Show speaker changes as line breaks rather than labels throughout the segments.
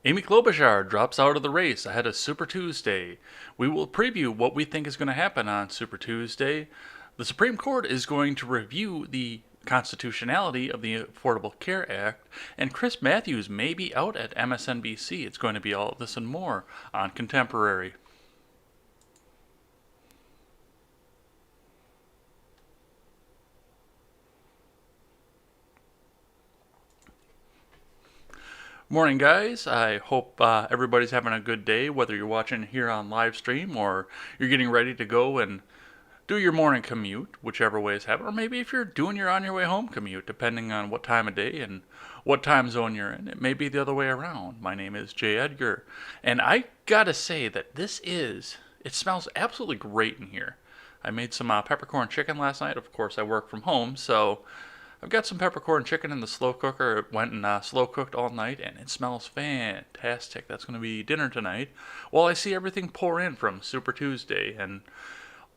Amy Klobuchar drops out of the race ahead of Super Tuesday. We will preview what we think is going to happen on Super Tuesday. The Supreme Court is going to review the constitutionality of the Affordable Care Act, and Chris Matthews may be out at MSNBC. It's going to be all of this and more on Contemporary. Morning, guys. I hope everybody's having a good day, whether you're watching here on live stream or you're getting ready to go and do your morning commute, whichever way is happening, or maybe if you're doing your on your way home commute, depending on what time of day and what time zone you're in. It may be the other way around. My name is Jay Edgar, and I gotta say that it smells absolutely great in here. I made some peppercorn chicken last night. Of course, I work from home, so I've got some peppercorn chicken in the slow cooker. It went and slow cooked all night, and it smells fantastic. That's going to be dinner tonight. While I see everything pour in from Super Tuesday and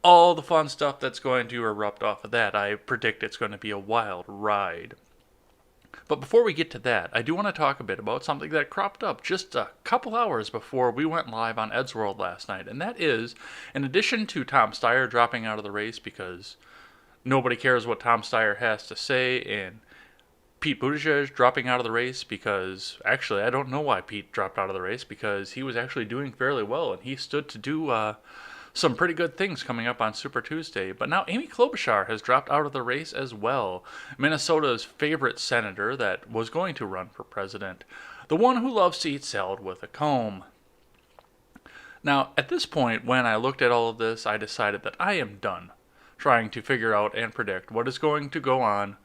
all the fun stuff that's going to erupt off of that, I predict it's going to be a wild ride. But before we get to that, I do want to talk a bit about something that cropped up just a couple hours before we went live on Ed's World last night, and that is, in addition to Tom Steyer dropping out of the race because nobody cares what Tom Steyer has to say, and Pete Buttigieg dropping out of the race because, actually, I don't know why Pete dropped out of the race, because he was actually doing fairly well, and he stood to do some pretty good things coming up on Super Tuesday. But now Amy Klobuchar has dropped out of the race as well. Minnesota's favorite senator that was going to run for president. The one who loves to eat salad with a comb. Now, at this point, when I looked at all of this, I decided that I am done trying to figure out and predict what is going to go on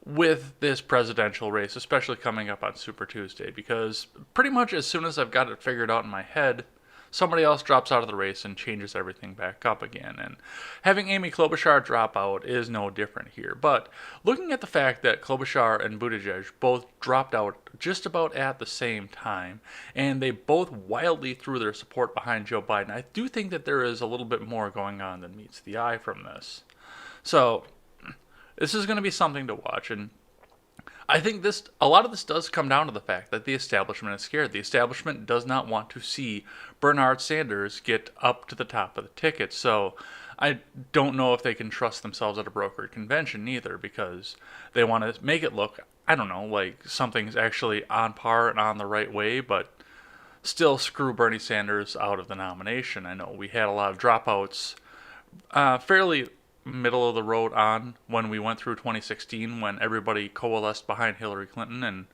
with this presidential race, especially coming up on Super Tuesday, because pretty much as soon as I've got it figured out in my head, somebody else drops out of the race and changes everything back up again. And having Amy Klobuchar drop out is no different here. But looking at the fact that Klobuchar and Buttigieg both dropped out just about at the same time, and they both wildly threw their support behind Joe Biden, I do think that there is a little bit more going on than meets the eye from this. So this is going to be something to watch, and I think a lot of this does come down to the fact that the establishment is scared. The establishment does not want to see Bernard Sanders get up to the top of the ticket. So I don't know if they can trust themselves at a brokered convention either, because they want to make it look, I don't know, like something's actually on par and on the right way, but still screw Bernie Sanders out of the nomination. I know we had a lot of dropouts fairly middle of the road on when we went through 2016, when everybody coalesced behind Hillary Clinton and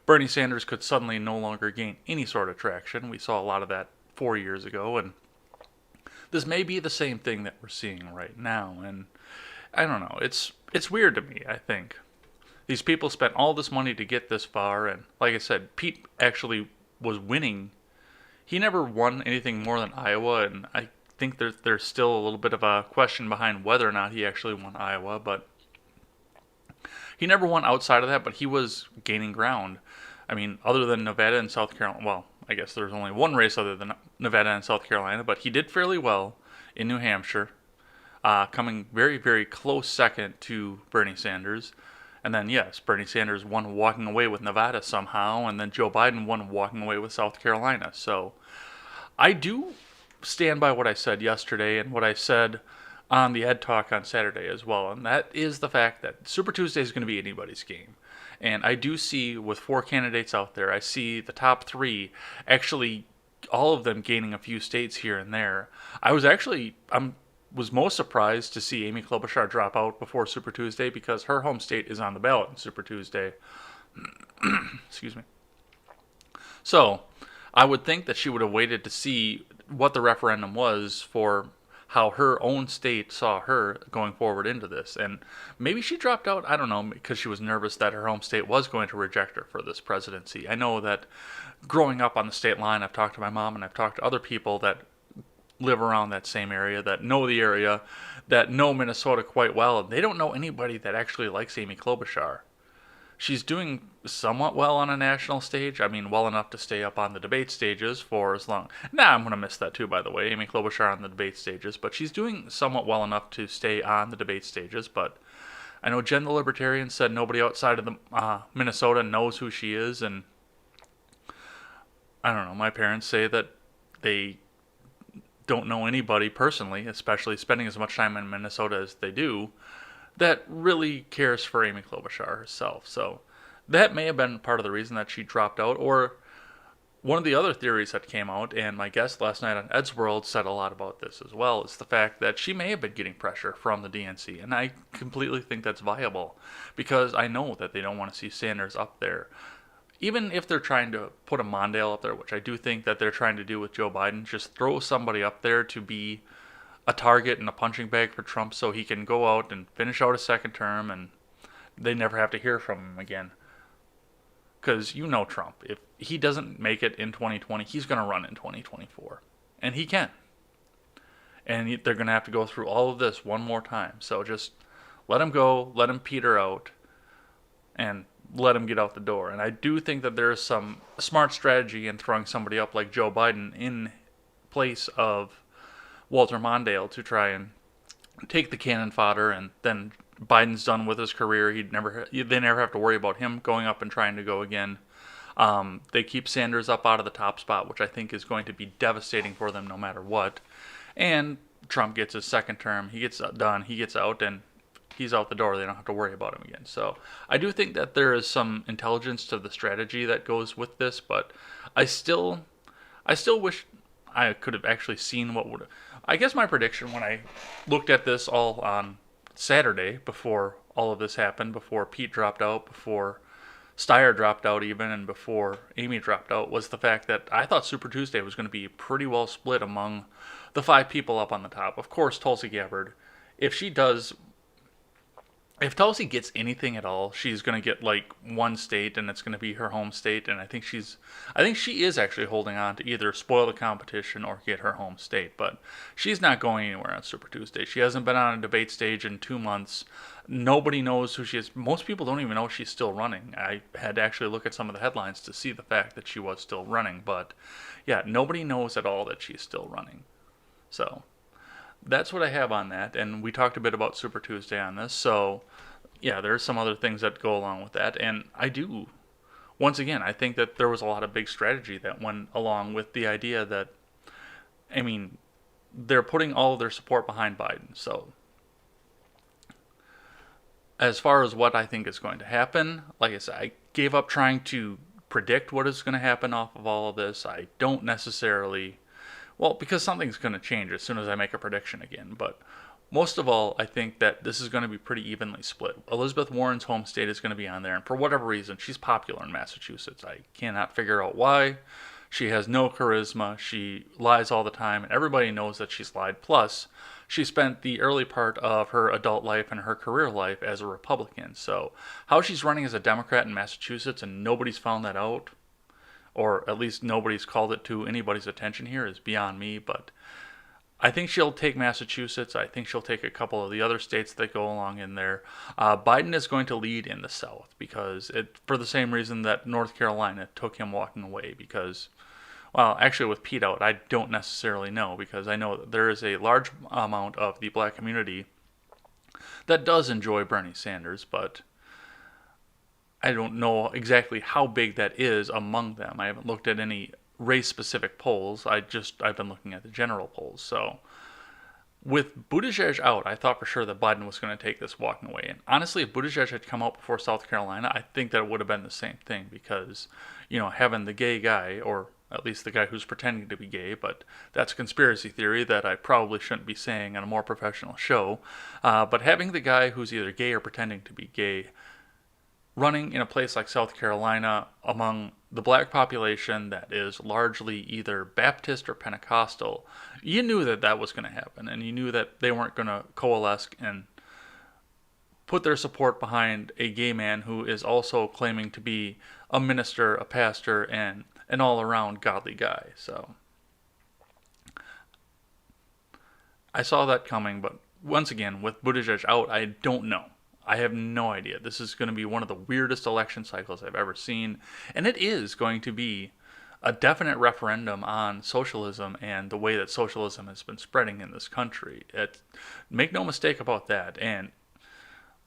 Bernie Sanders could suddenly no longer gain any sort of traction. We saw a lot of that 4 years ago, and this may be the same thing that we're seeing right now. And I don't know, it's weird to me. I think these people spent all this money to get this far, and like I said, Pete actually was winning. He never won anything more than Iowa, and I think there's still a little bit of a question behind whether or not he actually won Iowa, but he never won outside of that, but he was gaining ground. I mean, other than Nevada and South Carolina, well, I guess there's only one race other than Nevada and South Carolina, but he did fairly well in New Hampshire, coming very, very close second to Bernie Sanders. And then, yes, Bernie Sanders won walking away with Nevada somehow, and then Joe Biden won walking away with South Carolina. So I do stand by what I said yesterday and what I said on the Ed Talk on Saturday as well, and that is the fact that Super Tuesday is going to be anybody's game. And I do see, with 4 candidates out there, I see the top 3 actually, all of them gaining a few states here and there. I was most surprised to see Amy Klobuchar drop out before Super Tuesday, because her home state is on the ballot in Super Tuesday. Excuse me. So I would think that she would have waited to see what the referendum was for how her own state saw her going forward into this. And maybe she dropped out, I don't know, because she was nervous that her home state was going to reject her for this presidency. I know that growing up on the state line, I've talked to my mom and I've talked to other people that live around that same area, that know the area, that know Minnesota quite well, and they don't know anybody that actually likes Amy Klobuchar. She's doing somewhat well on a national stage. I mean, well enough to stay up on the debate stages for as long. I'm going to miss that too, by the way, Amy Klobuchar on the debate stages. But she's doing somewhat well enough to stay on the debate stages. But I know Jen the Libertarian said nobody outside of Minnesota knows who she is. And I don't know, my parents say that they don't know anybody personally, especially spending as much time in Minnesota as they do, that really cares for Amy Klobuchar herself. So that may have been part of the reason that she dropped out. Or one of the other theories that came out, and my guest last night on Ed's World said a lot about this as well, is the fact that she may have been getting pressure from the DNC. And I completely think that's viable because I know that they don't want to see Sanders up there. Even if they're trying to put a Mondale up there, which I do think that they're trying to do with Joe Biden, just throw somebody up there to be a target and a punching bag for Trump so he can go out and finish out a second term and they never have to hear from him again. Because you know Trump. If he doesn't make it in 2020, he's going to run in 2024. And he can. And they're going to have to go through all of this one more time. So just let him go, let him peter out, and let him get out the door. And I do think that there is some smart strategy in throwing somebody up like Joe Biden in place of Walter Mondale to try and take the cannon fodder, and then Biden's done with his career. They never have to worry about him going up and trying to go again. They keep Sanders up out of the top spot, which I think is going to be devastating for them no matter what. And Trump gets his second term. He gets done. He gets out, and he's out the door. They don't have to worry about him again. So I do think that there is some intelligence to the strategy that goes with this, but I still wish I could have actually seen what would. I guess my prediction when I looked at this all on Saturday before all of this happened, before Pete dropped out, before Steyer dropped out even, and before Amy dropped out, was the fact that I thought Super Tuesday was going to be pretty well split among the 5 people up on the top. Of course, Tulsi Gabbard, if Tulsi gets anything at all, she's going to get like one state, and it's going to be her home state. And I think she is actually holding on to either spoil the competition or get her home state. But she's not going anywhere on Super Tuesday. She hasn't been on a debate stage in 2 months. Nobody knows who she is. Most people don't even know she's still running. I had to actually look at some of the headlines to see the fact that she was still running. But yeah, nobody knows at all that she's still running. So that's what I have on that. And we talked a bit about Super Tuesday on this. So yeah, there's some other things that go along with that. And once again, I think that there was a lot of big strategy that went along with the idea that, I mean, they're putting all of their support behind Biden. So as far as what I think is going to happen, like I said, I gave up trying to predict what is going to happen off of all of this. I don't necessarily, well, because something's going to change as soon as I make a prediction again. But most of all, I think that this is going to be pretty evenly split. Elizabeth Warren's home state is going to be on there, and for whatever reason, she's popular in Massachusetts. I cannot figure out why. She has no charisma. She lies all the time, and everybody knows that she's lied. Plus, she spent the early part of her adult life and her career life as a Republican. So how she's running as a Democrat in Massachusetts and nobody's found that out, or at least nobody's called it to anybody's attention here, is beyond me. But I think she'll take Massachusetts. I think she'll take a couple of the other states that go along in there. Biden is going to lead in the South for the same reason that North Carolina took him walking away. Because, well, actually with Pete out, I don't necessarily know, because I know that there is a large amount of the black community that does enjoy Bernie Sanders, but I don't know exactly how big that is among them. I haven't looked at any race-specific polls. I've been looking at the general polls. So with Buttigieg out, I thought for sure that Biden was going to take this walking away. And honestly, if Buttigieg had come out before South Carolina, I think that it would have been the same thing, because, having the gay guy, or at least the guy who's pretending to be gay, but that's a conspiracy theory that I probably shouldn't be saying on a more professional show, but having the guy who's either gay or pretending to be gay running in a place like South Carolina among the black population that is largely either Baptist or Pentecostal, you knew that that was going to happen, and you knew that they weren't going to coalesce and put their support behind a gay man who is also claiming to be a minister, a pastor, and an all-around godly guy. So I saw that coming, but once again, with Buttigieg out, I don't know. I have no idea. This is going to be one of the weirdest election cycles I've ever seen. And it is going to be a definite referendum on socialism and the way that socialism has been spreading in this country. Make no mistake about that. And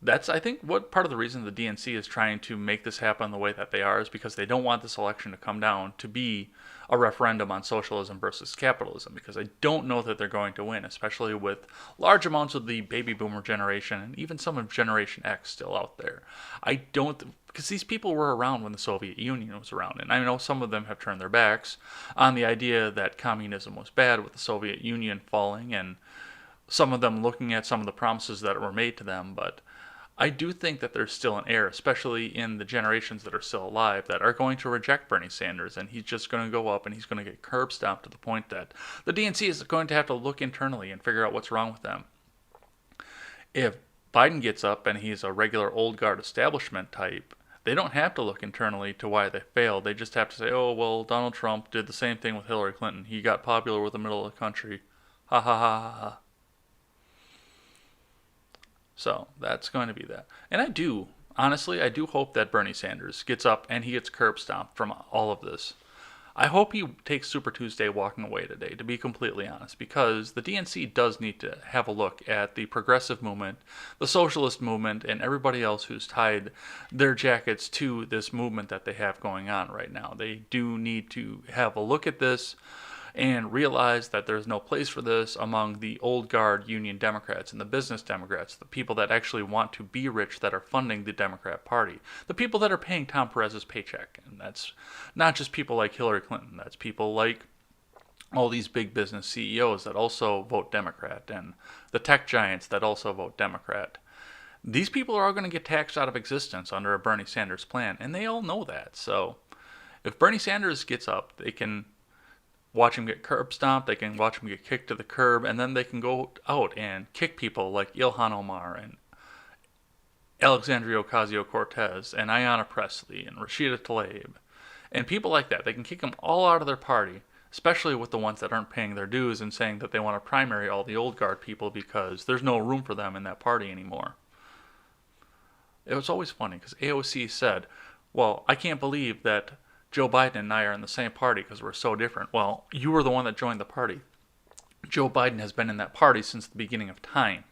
That's, I think, what part of the reason the DNC is trying to make this happen the way that they are is because they don't want this election to come down to be a referendum on socialism versus capitalism, because I don't know that they're going to win, especially with large amounts of the baby boomer generation and even some of Generation X still out there. I don't, because these people were around when the Soviet Union was around, and I know some of them have turned their backs on the idea that communism was bad with the Soviet Union falling, and some of them looking at some of the promises that were made to them, but I do think that there's still an air, especially in the generations that are still alive, that are going to reject Bernie Sanders, and he's just going to go up and he's going to get curb stomped to the point that the DNC is going to have to look internally and figure out what's wrong with them. If Biden gets up and he's a regular old guard establishment type, they don't have to look internally to why they failed. They just have to say, oh, well, Donald Trump did the same thing with Hillary Clinton. He got popular with the middle of the country. Ha ha ha ha ha. So that's going to be that. And I do, honestly, I do hope that Bernie Sanders gets up and he gets curb stomped from all of this. I hope he takes Super Tuesday walking away today, to be completely honest, because the DNC does need to have a look at the progressive movement, the socialist movement, and everybody else who's tied their jackets to this movement that they have going on right now. They do need to have a look at this and realize that there's no place for this among the old guard Union Democrats and the business Democrats, the people that actually want to be rich that are funding the Democrat Party, the people that are paying Tom Perez's paycheck. And that's not just people like Hillary Clinton, that's people like all these big business CEOs that also vote Democrat and the tech giants that also vote Democrat. These people are all going to get taxed out of existence under a Bernie Sanders plan, and they all know that. So if Bernie Sanders gets up, they can watch him get curb stomped, they can watch him get kicked to the curb, and then they can go out and kick people like Ilhan Omar and Alexandria Ocasio-Cortez and Ayanna Pressley and Rashida Tlaib and people like that. They can kick them all out of their party, especially with the ones that aren't paying their dues and saying that they want to primary all the old guard people because there's no room for them in that party anymore. It was always funny because AOC said, well, I can't believe that Joe Biden and I are in the same party because we're so different. Well, you were the one that joined the party. Joe Biden has been in that party since the beginning of time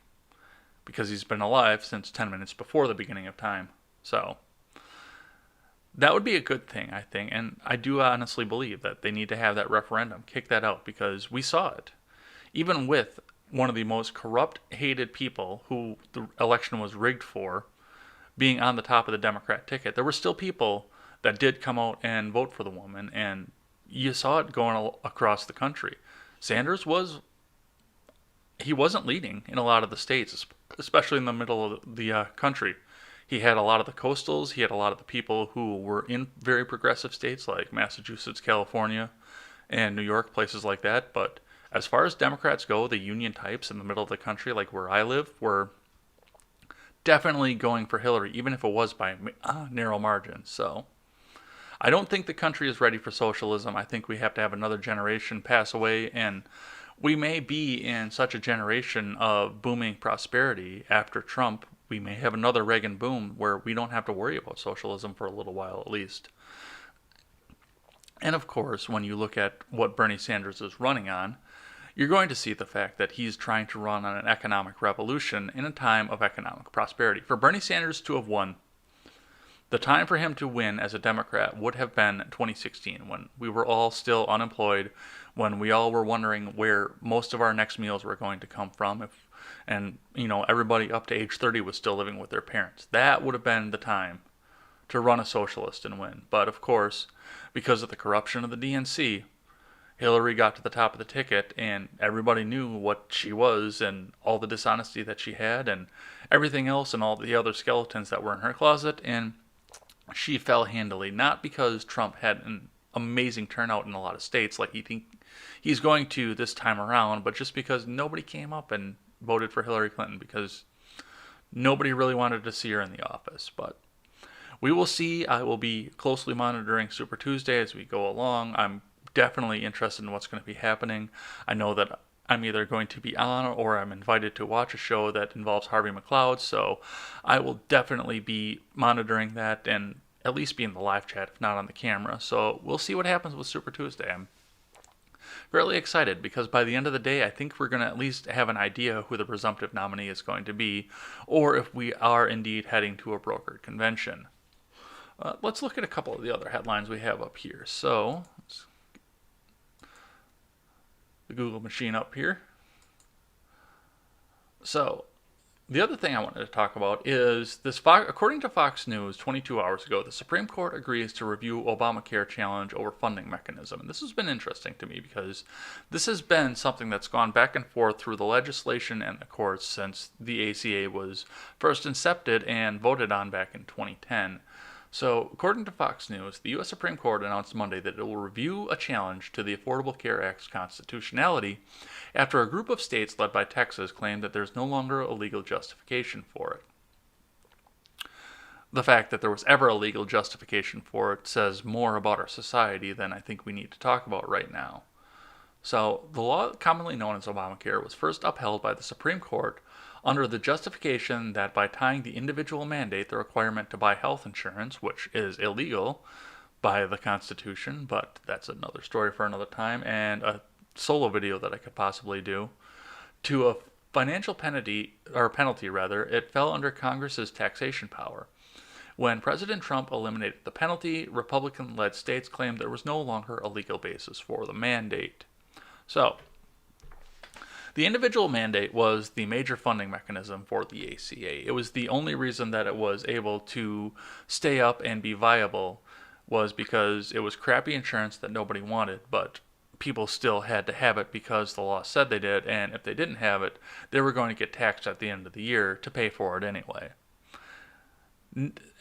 because he's been alive since 10 minutes before the beginning of time. So that would be a good thing, I think. And I do honestly believe that they need to have that referendum, kick that out, because we saw it. Even with one of the most corrupt, hated people who the election was rigged for being on the top of the Democrat ticket, there were still people that did come out and vote for the woman, and you saw it going across the country. Sanders he wasn't leading in a lot of the states, especially in the middle of the country. He had a lot of the coastals, he had a lot of the people who were in very progressive states like Massachusetts, California, and New York, places like that. But as far as Democrats go, the union types in the middle of the country, like where I live, were definitely going for Hillary, even if it was by narrow margins. So I don't think the country is ready for socialism. I think we have to have another generation pass away, and we may be in such a generation of booming prosperity after Trump. We may have another Reagan boom where we don't have to worry about socialism for a little while at least. And of course, when you look at what Bernie Sanders is running on, you're going to see the fact that he's trying to run on an economic revolution in a time of economic prosperity. For Bernie Sanders to have won, the time for him to win as a Democrat would have been 2016, when we were all still unemployed, when we all were wondering where most of our next meals were going to come from, and everybody up to age 30 was still living with their parents. That would have been the time to run a socialist and win. But of course, because of the corruption of the DNC, Hillary got to the top of the ticket, and everybody knew what she was and all the dishonesty that she had and everything else and all the other skeletons that were in her closet, and she fell handily, not because Trump had an amazing turnout in a lot of states like he's going to this time around, but just because nobody came up and voted for Hillary Clinton because nobody really wanted to see her in the office. But we will see. I will be closely monitoring Super Tuesday as we go along. I'm definitely interested in what's going to be happening. I know that I'm either going to be on or I'm invited to watch a show that involves Harvey McLeod, so I will definitely be monitoring that and at least be in the live chat, if not on the camera. So we'll see what happens with Super Tuesday. I'm fairly excited because by the end of the day, I think we're going to at least have an idea who the presumptive nominee is going to be, or if we are indeed heading to a brokered convention. Let's look at a couple of the other headlines we have up here. So, the Google machine up here. So, the other thing I wanted to talk about is this. According to Fox News 22 hours ago, the Supreme Court agrees to review Obamacare challenge over funding mechanism. And this has been interesting to me because this has been something that's gone back and forth through the legislation and the courts since the ACA was first incepted and voted on back in 2010. So, according to Fox News, the U.S. Supreme Court announced Monday that it will review a challenge to the Affordable Care Act's constitutionality after a group of states led by Texas claimed that there's no longer a legal justification for it. The fact that there was ever a legal justification for it says more about our society than I think we need to talk about right now. So, the law commonly known as Obamacare was first upheld by the Supreme Court under the justification that by tying the individual mandate the requirement to buy health insurance, which is illegal by the Constitution, but that's another story for another time, and a solo video that I could possibly do, to a financial penalty, it fell under Congress's taxation power. When President Trump eliminated the penalty, Republican-led states claimed there was no longer a legal basis for the mandate. So, the individual mandate was the major funding mechanism for the ACA. It was the only reason that it was able to stay up and be viable was because it was crappy insurance that nobody wanted, but people still had to have it because the law said they did, and if they didn't have it, they were going to get taxed at the end of the year to pay for it anyway.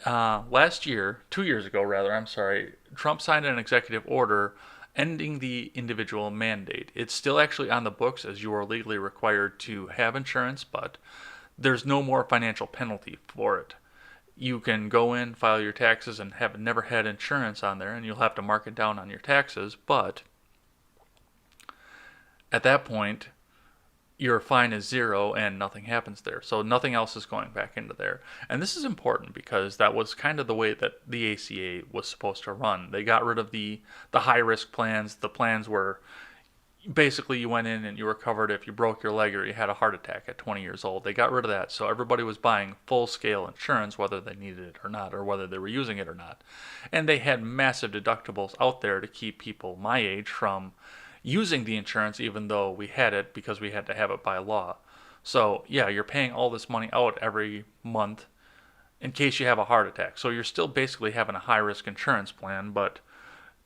Last year, 2 years ago rather, Trump signed an executive order ending the individual mandate. It's still actually on the books as you are legally required to have insurance, but there's no more financial penalty for it. You can go in, file your taxes, and have never had insurance on there, and you'll have to mark it down on your taxes, but at that point, your fine is zero and nothing happens there. So nothing else is going back into there. And this is important because that was kind of the way that the ACA was supposed to run. They got rid of the high-risk plans, the plans where basically you went in and you were covered if you broke your leg or you had a heart attack at 20 years old. They got rid of that. So everybody was buying full-scale insurance, whether they needed it or not, or whether they were using it or not. And they had massive deductibles out there to keep people my age from using the insurance even though we had it because we had to have it by law. So, yeah, you're paying all this money out every month in case you have a heart attack. So you're still basically having a high-risk insurance plan, but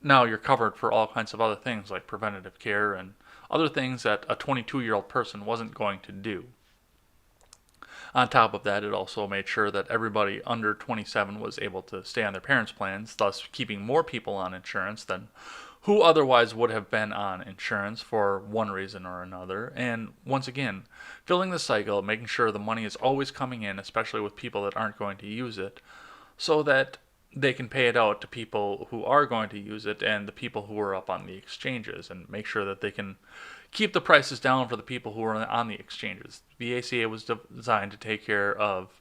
now you're covered for all kinds of other things like preventative care and other things that a 22-year-old person wasn't going to do. On top of that, it also made sure that everybody under 27 was able to stay on their parents' plans, thus keeping more people on insurance than who otherwise would have been on insurance for one reason or another. And once again, filling the cycle, making sure the money is always coming in, especially with people that aren't going to use it, so that they can pay it out to people who are going to use it and the people who are up on the exchanges, and make sure that they can keep the prices down for the people who are on the exchanges. The ACA was designed to take care of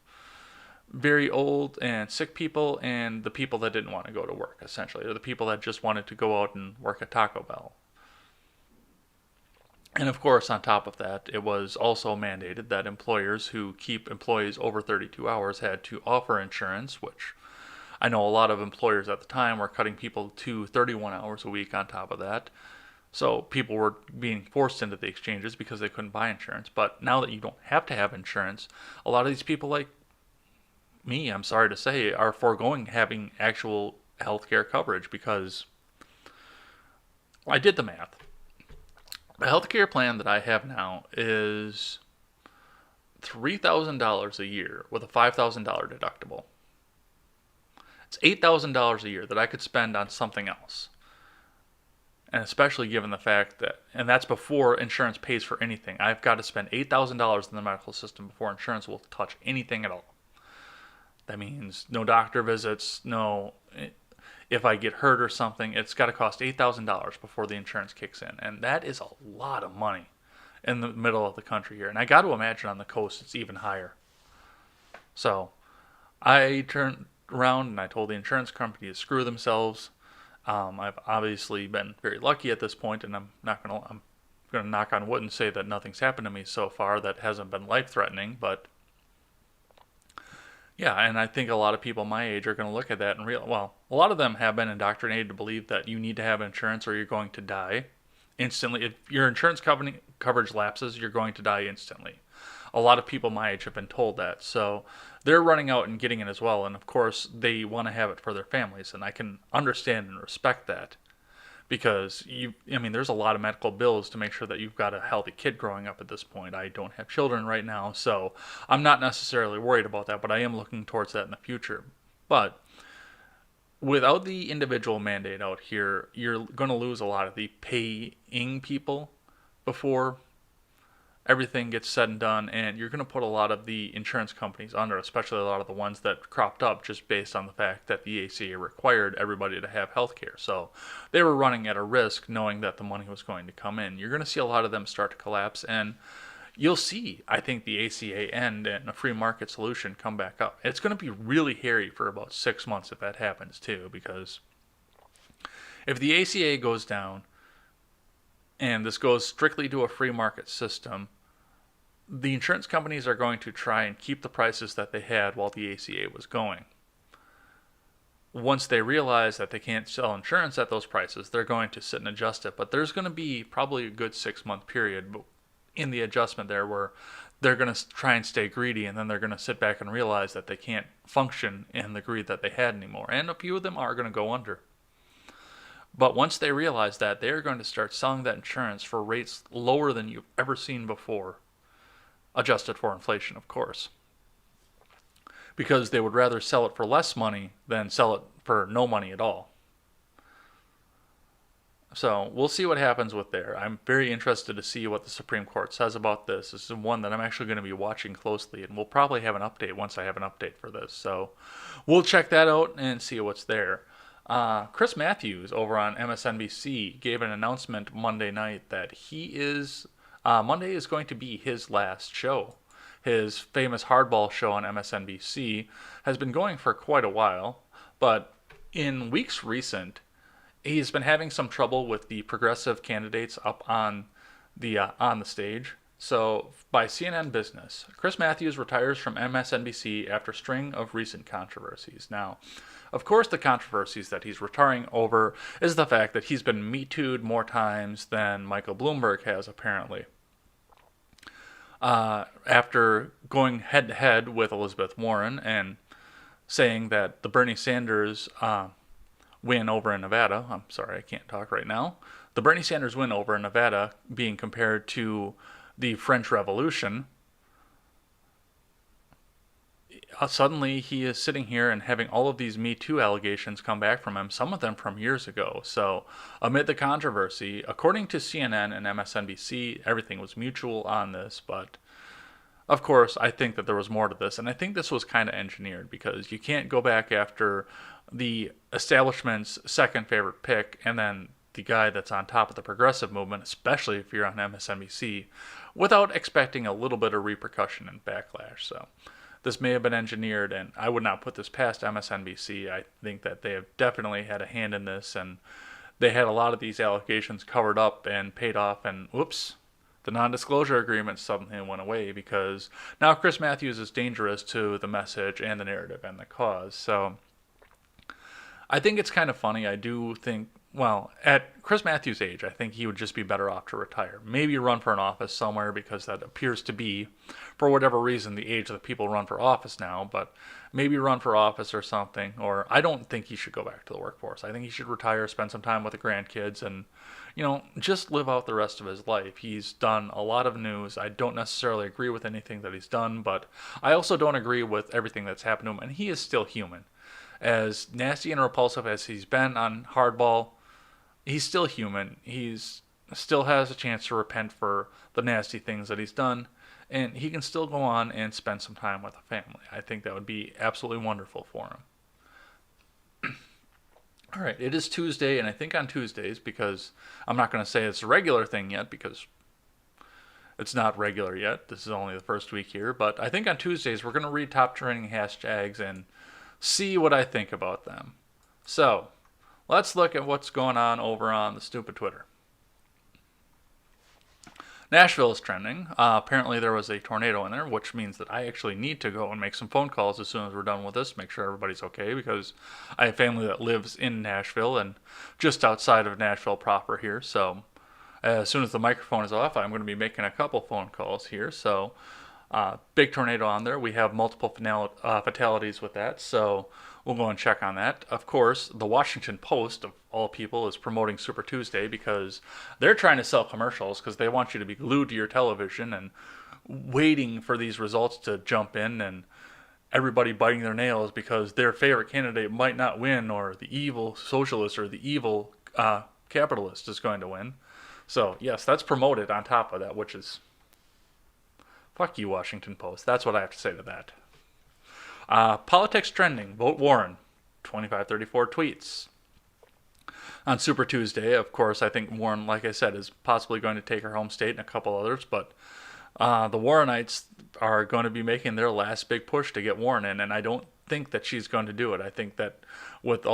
very old and sick people and the people that didn't want to go to work, essentially, or the people that just wanted to go out and work at Taco Bell. And of course, on top of that, it was also mandated that employers who keep employees over 32 hours had to offer insurance, which I know a lot of employers at the time were cutting people to 31 hours a week on top of that. So people were being forced into the exchanges because they couldn't buy insurance. But now that you don't have to have insurance, a lot of these people like me, I'm sorry to say, are foregoing having actual healthcare coverage because I did the math. The healthcare plan that I have now is $3,000 a year with a $5,000 deductible. It's $8,000 a year that I could spend on something else. And especially given the fact that, and that's before insurance pays for anything. I've got to spend $8,000 in the medical system before insurance will touch anything at all. That means no doctor visits, if I get hurt or something, it's got to cost $8,000 before the insurance kicks in. And that is a lot of money in the middle of the country here. And I got to imagine on the coast it's even higher. So I turned around and I told the insurance company to screw themselves. I've obviously been very lucky at this point, and I'm gonna knock on wood and say that nothing's happened to me so far that hasn't been life threatening. But yeah, and I think a lot of people my age are going to look at that and real well, a lot of them have been indoctrinated to believe that you need to have insurance or you're going to die instantly. If your insurance coverage lapses, you're going to die instantly. A lot of people my age have been told that, so they're running out and getting it as well. And of course, they want to have it for their families, and I can understand and respect that because I mean, there's a lot of medical bills to make sure that you've got a healthy kid growing up at this point. I don't have children right now, so I'm not necessarily worried about that, but I am looking towards that in the future. But without the individual mandate out here, you're going to lose a lot of the paying people before everything gets said and done, and you're going to put a lot of the insurance companies under, especially a lot of the ones that cropped up just based on the fact that the ACA required everybody to have health care. So they were running at a risk knowing that the money was going to come in. You're going to see a lot of them start to collapse, and you'll see, I think, the ACA end and a free market solution come back up. It's going to be really hairy for about 6 months if that happens too, because if the ACA goes down and this goes strictly to a free market system, the insurance companies are going to try and keep the prices that they had while the ACA was going. Once they realize that they can't sell insurance at those prices, they're going to sit and adjust it. But there's going to be probably a good 6-month period in the adjustment there where they're going to try and stay greedy, and then they're going to sit back and realize that they can't function in the greed that they had anymore. And a few of them are going to go under. But once they realize that, they're going to start selling that insurance for rates lower than you've ever seen before. Adjusted for inflation, of course, because they would rather sell it for less money than sell it for no money at all. So we'll see what happens with there. I'm very interested to see what the Supreme Court says about this. This is one that I'm actually going to be watching closely, and we'll probably have an update once I have an update for this. So we'll check that out and see what's there. Chris Matthews over on MSNBC gave an announcement Monday night that Monday is going to be his last show. His famous hardball show on MSNBC has been going for quite a while, but in weeks recent, he's been having some trouble with the progressive candidates up on the stage. So, by CNN Business, Chris Matthews retires from MSNBC after a string of recent controversies. Now, of course, the controversies that he's retiring over is the fact that he's been Me Too'd more times than Michael Bloomberg has, apparently. After going head-to-head with Elizabeth Warren and saying that the Bernie Sanders win over in Nevada, I'm sorry, I can't talk right now, the Bernie Sanders win over in Nevada being compared to the French Revolution, suddenly he is sitting here and having all of these Me Too allegations come back from him, some of them from years ago. So amid the controversy, according to CNN and MSNBC, everything was mutual on this, but of course I think that there was more to this, and I think this was kind of engineered because you can't go back after the establishment's second favorite pick and then the guy that's on top of the progressive movement, especially if you're on MSNBC, without expecting a little bit of repercussion and backlash. So this may have been engineered, and I would not put this past MSNBC. I think that they have definitely had a hand in this, and they had a lot of these allegations covered up and paid off, and whoops, the non-disclosure agreement suddenly went away because now Chris Matthews is dangerous to the message and the narrative and the cause. So I think it's kind of funny. I do think, well, at Chris Matthews' age, I think he would just be better off to retire. Maybe run for an office somewhere because that appears to be, for whatever reason, the age that people run for office now. But maybe run for office or something. Or I don't think he should go back to the workforce. I think he should retire, spend some time with the grandkids, and, just live out the rest of his life. He's done a lot of news. I don't necessarily agree with anything that he's done, but I also don't agree with everything that's happened to him. And he is still human. As nasty and repulsive as he's been on Hardball, he's still human. He's still has a chance to repent for the nasty things that he's done, and he can still go on and spend some time with a family. I think that would be absolutely wonderful for him. All right, it is Tuesday, and I think on Tuesdays, because I'm not going to say it's a regular thing yet, because it's not regular yet. This is only the first week here, but I think on Tuesdays we're going to read top trending hashtags and see what I think about them. So let's look at what's going on over on the stupid Twitter. Nashville is trending. Apparently there was a tornado in there, which means that I actually need to go and make some phone calls as soon as we're done with this, make sure everybody's okay, because I have family that lives in Nashville and just outside of Nashville proper here. So as soon as the microphone is off, I'm going to be making a couple phone calls here. So big tornado on there. We have multiple fatalities with that, so we'll go and check on that. Of course, the Washington Post, of all people, is promoting Super Tuesday because they're trying to sell commercials because they want you to be glued to your television and waiting for these results to jump in, and everybody biting their nails because their favorite candidate might not win, or the evil socialist or the evil capitalist is going to win. So, yes, that's promoted on top of that, which is... fuck you, Washington Post. That's what I have to say to that. Politics trending. Vote Warren. 2534 tweets. On Super Tuesday, of course, I think Warren, like I said, is possibly going to take her home state and a couple others, but the Warrenites are going to be making their last big push to get Warren in, and I don't think that she's going to do it. I think that with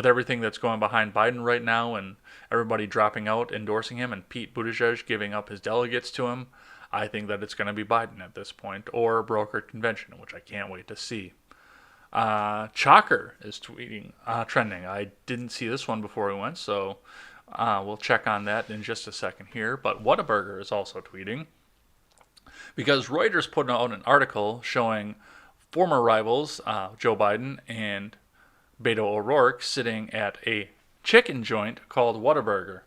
everything that's going behind Biden right now and everybody dropping out, endorsing him, and Pete Buttigieg giving up his delegates to him, I think that it's going to be Biden at this point, or a brokered convention, which I can't wait to see. Chalker is tweeting, trending. I didn't see this one before we went, so we'll check on that in just a second here. But Whataburger is also tweeting, because Reuters put out an article showing former rivals, Joe Biden and Beto O'Rourke, sitting at a chicken joint called Whataburger.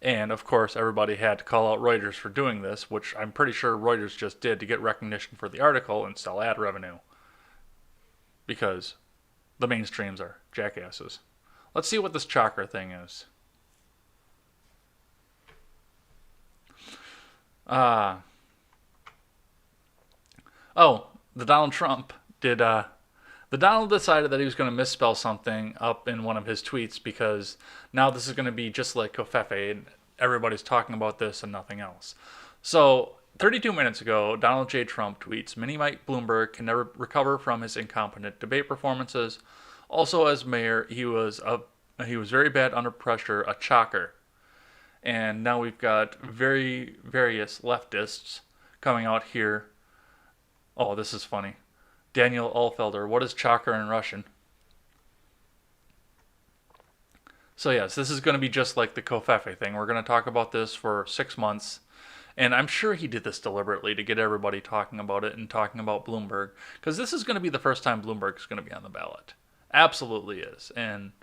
And, of course, everybody had to call out Reuters for doing this, which I'm pretty sure Reuters just did to get recognition for the article and sell ad revenue. Because the mainstreams are jackasses. Let's see what this Chalker thing is. The Donald Trump did... The Donald decided that he was going to misspell something up in one of his tweets, because now this is going to be just like Covfefe, and everybody's talking about this and nothing else. So, 32 minutes ago, Donald J. Trump tweets, Mini Mike Bloomberg can never recover from his incompetent debate performances. Also, as mayor, he was very bad under pressure, a chalker. And now we've got various leftists coming out here. Oh, this is funny. Daniel Ulfelder, what is chalker in Russian? So yes, this is going to be just like the Covfefe thing. We're going to talk about this for 6 months. And I'm sure he did this deliberately to get everybody talking about it and talking about Bloomberg. Because this is going to be the first time Bloomberg is going to be on the ballot. Absolutely is. And,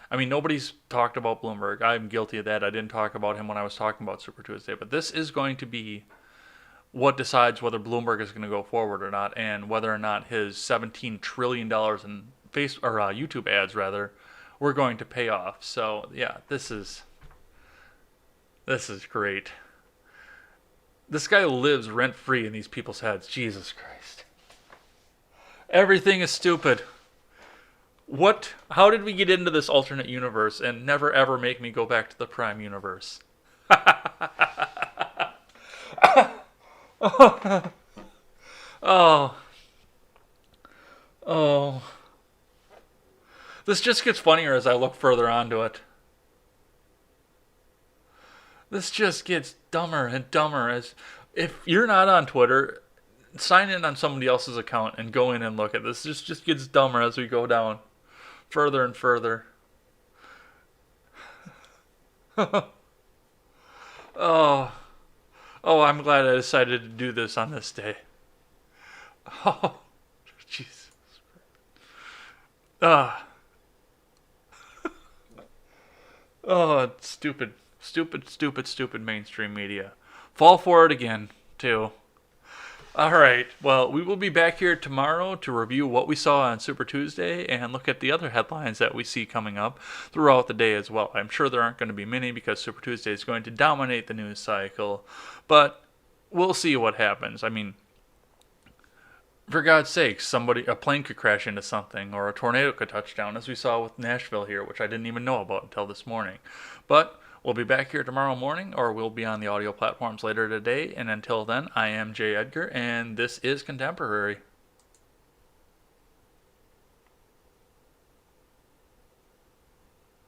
I mean, nobody's talked about Bloomberg. I'm guilty of that. I didn't talk about him when I was talking about Super Tuesday. But this is going to be what decides whether Bloomberg is going to go forward or not, and whether or not his $17 trillion in YouTube ads, were going to pay off. So, yeah, this is great. This guy lives rent-free in these people's heads. Jesus Christ. Everything is stupid. How did we get into this alternate universe and never ever make me go back to the Prime universe? Oh. This just gets funnier as I look further onto it. This just gets dumber and dumber. As if you're not on Twitter, sign in on somebody else's account and go in and look at this. This just gets dumber as we go down further and further. Oh, I'm glad I decided to do this on this day. Oh, Jesus. It's stupid mainstream media. Fall for it again, too. Alright, well, we will be back here tomorrow to review what we saw on Super Tuesday and look at the other headlines that we see coming up throughout the day as well. I'm sure there aren't going to be many because Super Tuesday is going to dominate the news cycle, but we'll see what happens. I mean, for God's sake, a plane could crash into something, or a tornado could touch down, as we saw with Nashville here, which I didn't even know about until this morning. But we'll be back here tomorrow morning, or we'll be on the audio platforms later today. And until then, I am Jay Edgar, and this is Contemporary.